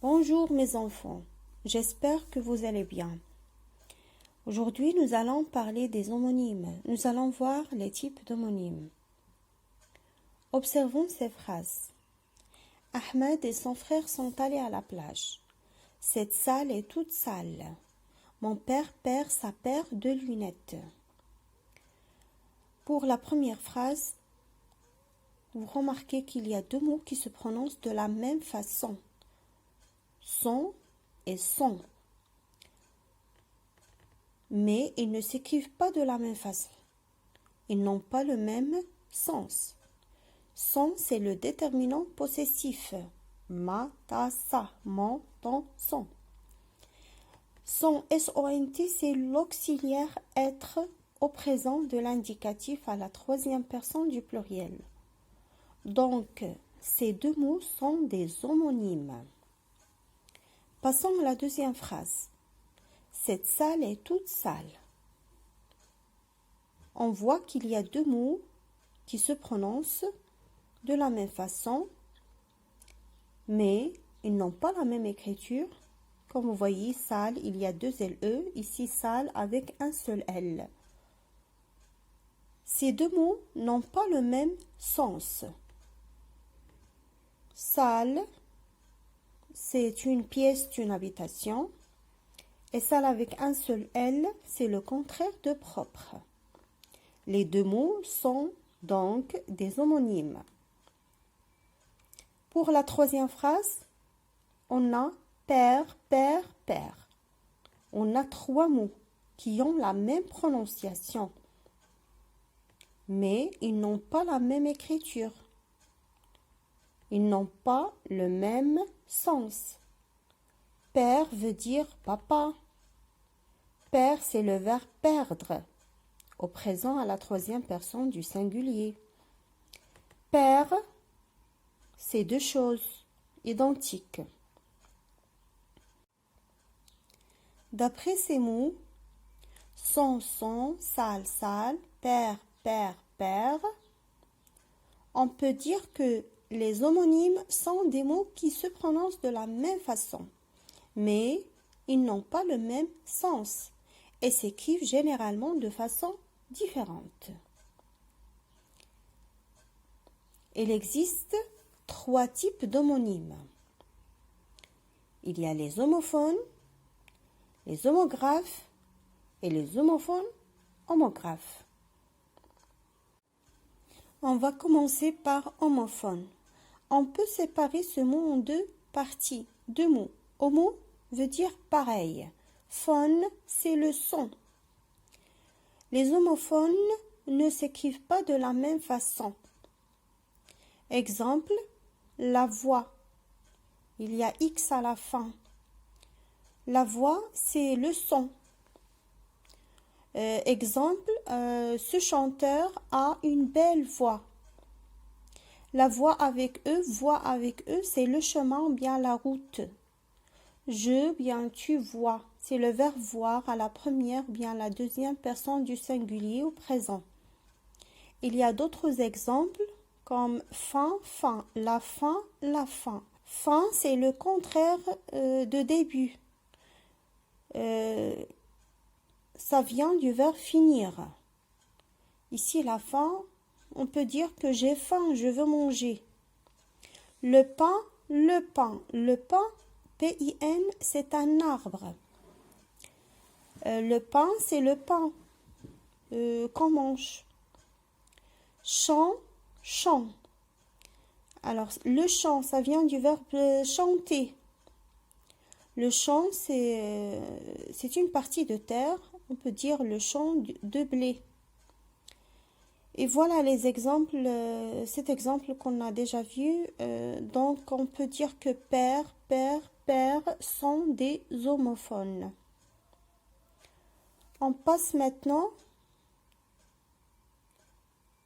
Bonjour mes enfants, j'espère que vous allez bien. Aujourd'hui, nous allons parler des homonymes. Nous allons voir les types d'homonymes. Observons ces phrases. Ahmed et son frère sont allés à la plage. Cette salle est toute sale. Mon père perd sa paire de lunettes. Pour la première phrase, vous remarquez qu'il y a deux mots qui se prononcent de la même façon. Sont et sont. Mais ils ne s'écrivent pas de la même façon. Ils n'ont pas le même sens. Sont, c'est le déterminant possessif. Ma, ta, sa, mon, ton, son. Son, S-O-N-T, c'est l'auxiliaire être au présent de l'indicatif à la troisième personne du pluriel. Donc, ces deux mots sont des homonymes. Passons à la deuxième phrase. Cette salle est toute sale. On voit qu'il y a deux mots qui se prononcent de la même façon, mais ils n'ont pas la même écriture. Comme vous voyez, salle, il y a deux LE, ici salle avec un seul L. Ces deux mots n'ont pas le même sens. Salle, c'est une pièce d'une habitation. Et salle avec un seul L, c'est le contraire de propre. Les deux mots sont donc des homonymes. Pour la troisième phrase, on a père, père, père. On a trois mots qui ont la même prononciation, mais ils n'ont pas la même écriture. Ils n'ont pas le même sens. Père veut dire papa. Père, c'est le verbe perdre, au présent à la troisième personne du singulier. Père, c'est deux choses identiques. D'après ces mots, son, salle, salle, père, père, père, on peut dire que les homonymes sont des mots qui se prononcent de la même façon, mais ils n'ont pas le même sens et s'écrivent généralement de façon différente. Il existe trois types d'homonymes. Il y a les homophones, les homographes et les homophones homographes. On va commencer par homophone. On peut séparer ce mot en deux parties, deux mots. Homo veut dire pareil. Phone, c'est le son. Les homophones ne s'écrivent pas de la même façon. Exemple, la voix. Il y a X à la fin. La voix, c'est le son. Exemple, ce chanteur a une belle voix. La voix avec eux, c'est le chemin ou bien la route. Je, bien tu vois, c'est le verbe voir à la première, bien la deuxième personne du singulier au présent. Il y a d'autres exemples comme fin, fin, la fin, la fin. Fin, c'est le contraire de début. Ça vient du verbe finir. Ici, la fin, on peut dire que j'ai faim, je veux manger. Le pain, le pain. Le pain, P-I-N, c'est un arbre. Le pain, c'est le pain qu'on mange. Chant, chant. Alors, le chant, ça vient du verbe chanter. Le champ, c'est une partie de terre. On peut dire le champ de blé. Et voilà les exemples, cet exemple qu'on a déjà vu. Donc, on peut dire que père, père, père sont des homophones. On passe maintenant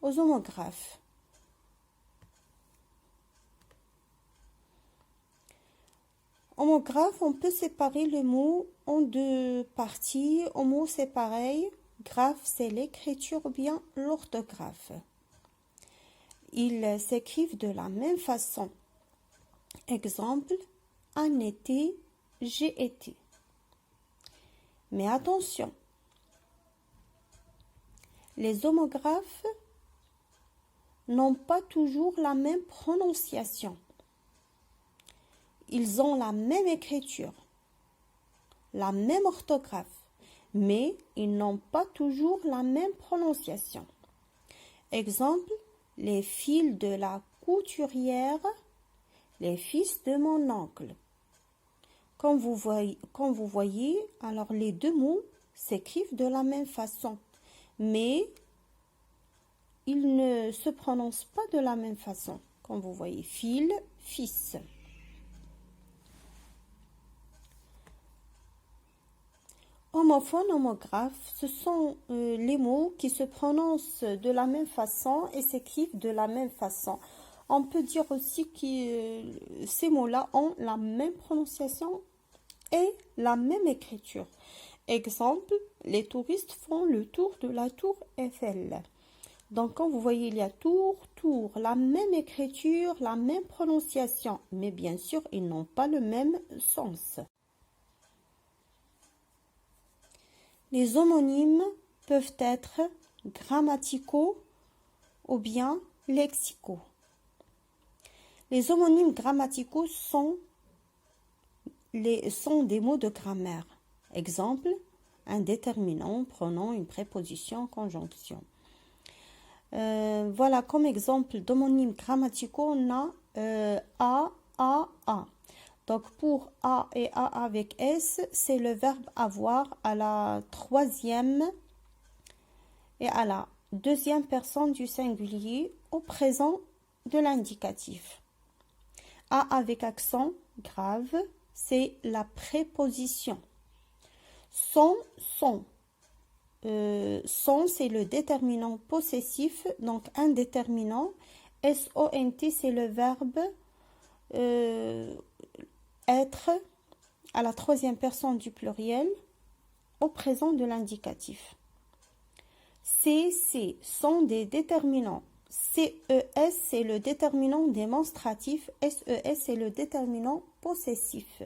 aux homographes. Homographe, on peut séparer le mot en deux parties. Homo, c'est pareil. Graphe, c'est l'écriture ou bien l'orthographe. Ils s'écrivent de la même façon. Exemple, un été, j'ai été. Mais attention, les homographes n'ont pas toujours la même prononciation. Ils ont la même écriture, la même orthographe, mais ils n'ont pas toujours la même prononciation. Exemple, les fils de la couturière, les fils de mon oncle. Quand vous voyez, alors les deux mots s'écrivent de la même façon, mais ils ne se prononcent pas de la même façon. Quand vous voyez fil, fils. Homophone, homographe, ce sont les mots qui se prononcent de la même façon et s'écrivent de la même façon. On peut dire aussi que ces mots-là ont la même prononciation et la même écriture. Exemple, les touristes font le tour de la tour Eiffel. Donc, quand vous voyez, il y a tour, tour, la même écriture, la même prononciation, mais bien sûr, ils n'ont pas le même sens. Les homonymes peuvent être grammaticaux ou bien lexicaux. Les homonymes grammaticaux sont des mots de grammaire. Exemple, un déterminant, pronom, une préposition, conjonction. Voilà, comme exemple d'homonymes grammaticaux, on a a. Donc, pour a et a avec s, c'est le verbe avoir à la troisième et à la deuxième personne du singulier au présent de l'indicatif. A avec accent grave, c'est la préposition. Son, c'est le déterminant possessif, donc un déterminant. S-O-N-T, c'est le verbe être à la troisième personne du pluriel au présent de l'indicatif. C sont des déterminants. CES, c'est le déterminant démonstratif. SES, c'est le déterminant possessif.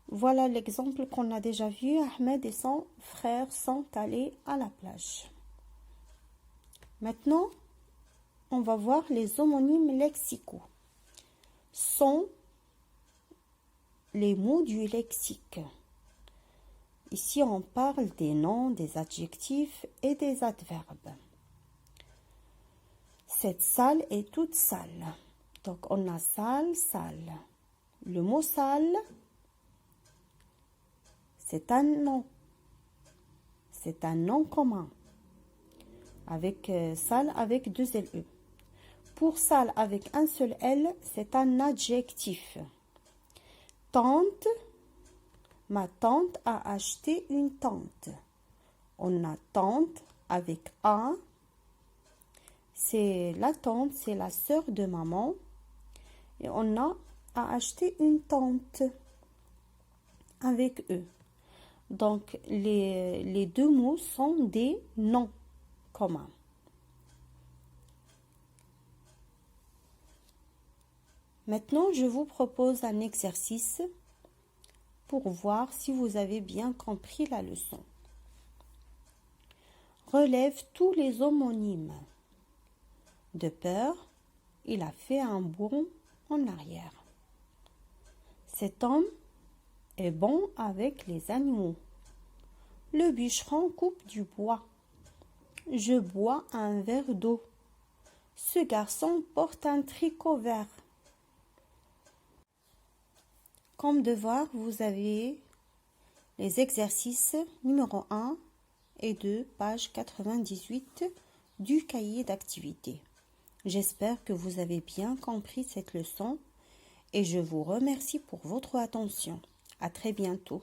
Voilà l'exemple qu'on a déjà vu. Ahmed et son frère sont allés à la plage. Maintenant, on va voir les homonymes lexicaux. Sont les mots du lexique. Ici, on parle des noms, des adjectifs et des adverbes. Cette salle est toute sale. Donc, on a sale, sale. Le mot sale, c'est un nom. C'est un nom commun. Avec sale avec deux LE. Pour sale avec un seul L, c'est un adjectif. Tante, ma tante a acheté une tente. On a tante avec A. C'est la tante, c'est la sœur de maman. Et on a acheté une tente avec E. Donc, les deux mots sont des noms communs. Maintenant, je vous propose un exercice pour voir si vous avez bien compris la leçon. Relève tous les homonymes. De peur, il a fait un bond en arrière. Cet homme est bon avec les animaux. Le bûcheron coupe du bois. Je bois un verre d'eau. Ce garçon porte un tricot vert. Comme devoir, vous avez les exercices numéro 1 et 2, page 98 du cahier d'activité. J'espère que vous avez bien compris cette leçon et je vous remercie pour votre attention. À très bientôt.